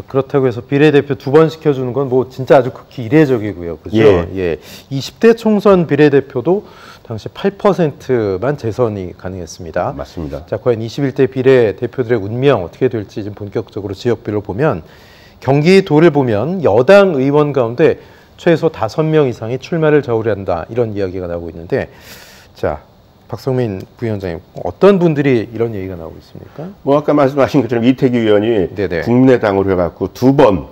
그렇다고 해서 비례대표 2번 시켜주는 건 뭐 진짜 아주 극히 이례적이고요. 그죠? 예. 예. 20대 총선 비례대표도 당시 8%만 재선이 가능했습니다. 맞습니다. 자, 과연 21대 비례대표들의 운명 어떻게 될지 좀 본격적으로 지역별로 보면 경기도를 보면 여당 의원 가운데 최소 5명 이상이 출마를 저울한다 이런 이야기가 나오고 있는데 자, 박성민 부위원장님 어떤 분들이 이런 얘기가 나오고 있습니까? 뭐 아까 말씀하신 것처럼 이태규 의원이 네네. 국민의당으로 해갖고 2번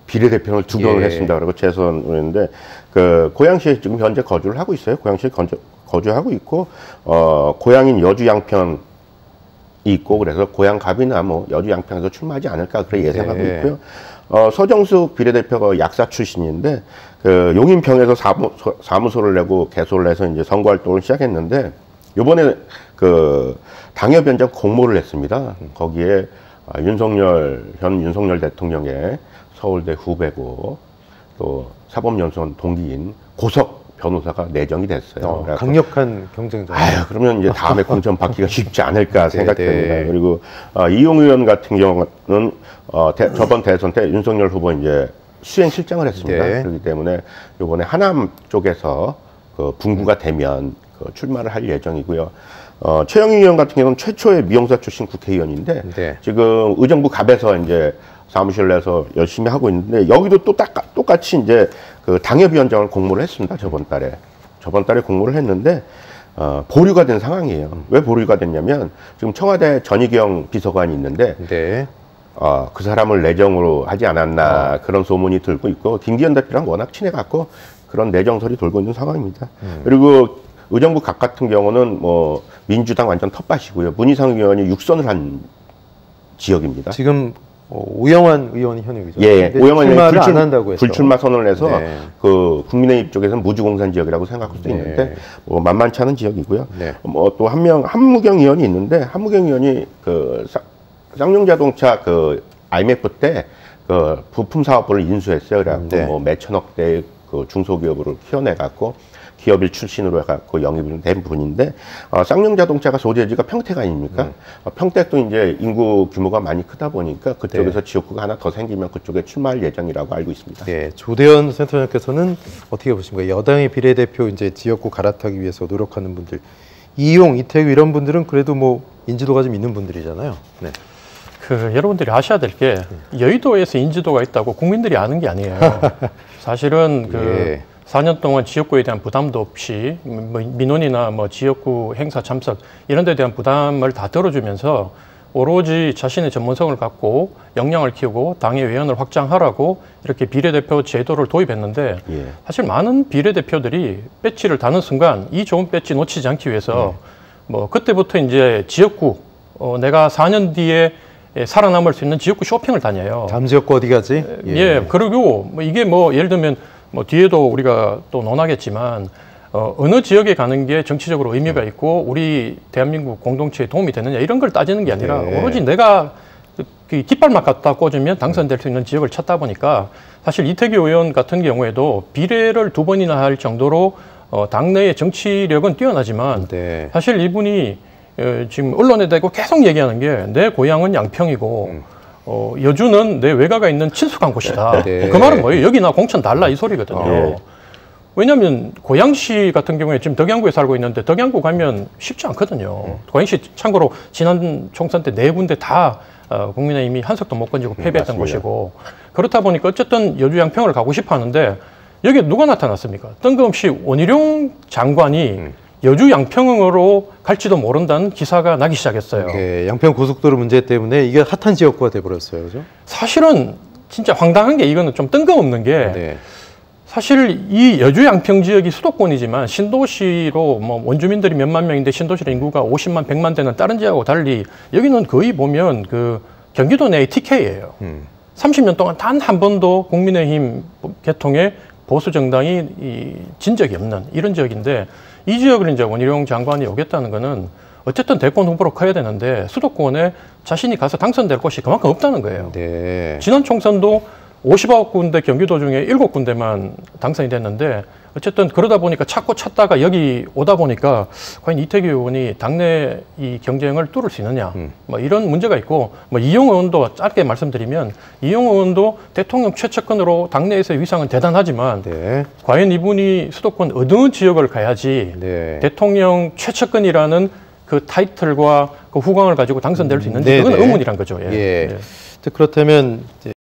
비례대표를 2번을 예. 했습니다. 그리고 재선을 했는데 그 고양시에 지금 현재 거주를 하고 있어요. 고양시에 거주하고 있고 고양인 여주 양평이 있고 그래서 고양갑이나 뭐 여주 양평에서 출마하지 않을까 그렇게 예상하고 네. 있고요. 서정수 비례대표가 약사 출신인데 그 용인평에서 사무소를 내고 개소를 해서 이제 선거활동을 시작했는데 요번에 그 당협위원장 공모를 했습니다. 거기에 현 윤석열 대통령의 서울대 후배고 또 사법연수원 동기인 고석 변호사가 내정이 됐어요. 강력한 경쟁자. 그러면 이제 다음에 공천 받기가 쉽지 않을까 생각됩니다. 네. 그리고 이용 의원 같은 경우는 저번 대선 때 윤석열 후보 이제 수행실장을 했습니다. 네. 그렇기 때문에 이번에 하남 쪽에서 그 분구가 되면 출마를 할 예정이고요. 최영희 의원 같은 경우는 최초의 미용사 출신 국회의원인데 네. 지금 의정부 갑에서 이제 사무실 내서 열심히 하고 있는데 여기도 또 똑같이 이제 그 당협위원장을 공모를 했습니다. 저번 달에 공모를 했는데 보류가 된 상황이에요. 왜 보류가 됐냐면 지금 청와대 전희경 비서관이 있는데 네. 그 사람을 내정으로 하지 않았나 그런 소문이 들고 있고 김기현 대표랑 워낙 친해갖고 그런 내정설이 돌고 있는 상황입니다. 그리고 의정부 갑 같은 경우는 뭐 민주당 완전 텃밭이고요. 문희상 의원이 육선을 한 지역입니다. 지금 오영환 의원이 현역이죠. 예, 오영환 의원이 안 한다고 해서 불출마 선언을 해서 네. 그 국민의힘 쪽에서는 무주공산 지역이라고 생각할 수도 있는데 뭐 만만치 않은 지역이고요. 네. 뭐 또 한무경 의원이 있는데 한무경 의원이 그 쌍용자동차 그 IMF 때 그 부품 사업부를 인수했어요. 그래갖고 뭐 몇천억 대의 그 중소기업으로 키워내갖고 기업일 출신으로 해갖고 영입이 된 분인데 쌍용자동차가 소재지가 평택 아닙니까? 평택도 이제 인구 규모가 많이 크다 보니까 그쪽에서 지역구가 하나 더 생기면 그쪽에 출마할 예정이라고 알고 있습니다. 네, 조대현 센터장께서는 어떻게 보십니까? 여당의 비례대표 이제 지역구 갈아타기 위해서 노력하는 분들, 이용, 이태규 이런 분들은 그래도 뭐 인지도가 좀 있는 분들이잖아요. 네. 여러분들이 아셔야 될 게 여의도에서 인지도가 있다고 국민들이 아는 게 아니에요. 사실은 4년 동안 지역구에 대한 부담도 없이 뭐 민원이나 뭐 지역구 행사 참석 이런 데 대한 부담을 다 들어주면서 오로지 자신의 전문성을 갖고 역량을 키우고 당의 외연을 확장하라고 이렇게 비례대표 제도를 도입했는데 사실 많은 비례대표들이 배지를 다는 순간 이 좋은 배지 놓치지 않기 위해서 뭐 그때부터 이제 지역구 내가 4년 뒤에 살아남을 수 있는 지역구 쇼핑을 다녀요. 다음 지역구 어디 가지? 그리고 뭐 이게 뭐 예를 들면 뭐 뒤에도 우리가 또 논하겠지만 어느 지역에 가는 게 정치적으로 의미가 있고 우리 대한민국 공동체에 도움이 되느냐 이런 걸 따지는 게 아니라 오로지 내가 그 깃발만 갖다 꽂으면 당선될 수 있는 지역을 찾다 보니까 사실 이태규 의원 같은 경우에도 비례를 2번이나 할 정도로 당내의 정치력은 뛰어나지만 사실 이분이 지금 언론에 대고 계속 얘기하는 게 내 고향은 양평이고 여주는 내 외가가 있는 친숙한 곳이다. 그 말은 뭐예요? 여기 나 공천 달라 이 소리거든요. 왜냐하면 고양시 같은 경우에 지금 덕양구에 살고 있는데 덕양구 가면 쉽지 않거든요. 고양시 참고로 지난 총선 때 4군데 다 국민의힘이 한석도 못 건지고 패배했던 곳이고 그렇다 보니까 어쨌든 여주 양평을 가고 싶어 하는데 여기에 누가 나타났습니까? 뜬금없이 원희룡 장관이 여주 양평으로 갈지도 모른다는 기사가 나기 시작했어요. 양평 고속도로 문제 때문에 이게 핫한 지역구가 돼버렸어요, 그죠? 사실은 진짜 황당한 게 이거는 좀 뜬금없는 게 사실 이 여주 양평 지역이 수도권이지만 신도시로 뭐 원주민들이 몇만 명인데 신도시로 인구가 50만, 100만 되는 다른 지역하고 달리 여기는 거의 보면 그 경기도 내의 TK예요. 30년 동안 단 한 번도 국민의힘 계통의 보수 정당이 진 적이 없는 이런 지역인데 이 지역을 이제 원희룡 장관이 오겠다는 거는 어쨌든 대권 후보로 커야 되는데 수도권에 자신이 가서 당선될 곳이 그만큼 없다는 거예요. 지난 총선도 59군데 경기도 중에 7군데만 당선이 됐는데 어쨌든 그러다 보니까 찾고 찾다가 여기 오다 보니까 과연 이태규 의원이 당내 이 경쟁을 뚫을 수 있느냐 뭐 이런 문제가 있고 뭐 이용호 의원도 짧게 말씀드리면 이용호 의원도 대통령 최측근으로 당내에서의 위상은 대단하지만 네. 과연 이분이 수도권 어느 지역을 가야지 네. 대통령 최측근이라는 그 타이틀과 그 후광을 가지고 당선될 수 있는지 네, 그건 네. 의문이란 거죠. 예. 예. 예. 그렇다면 이제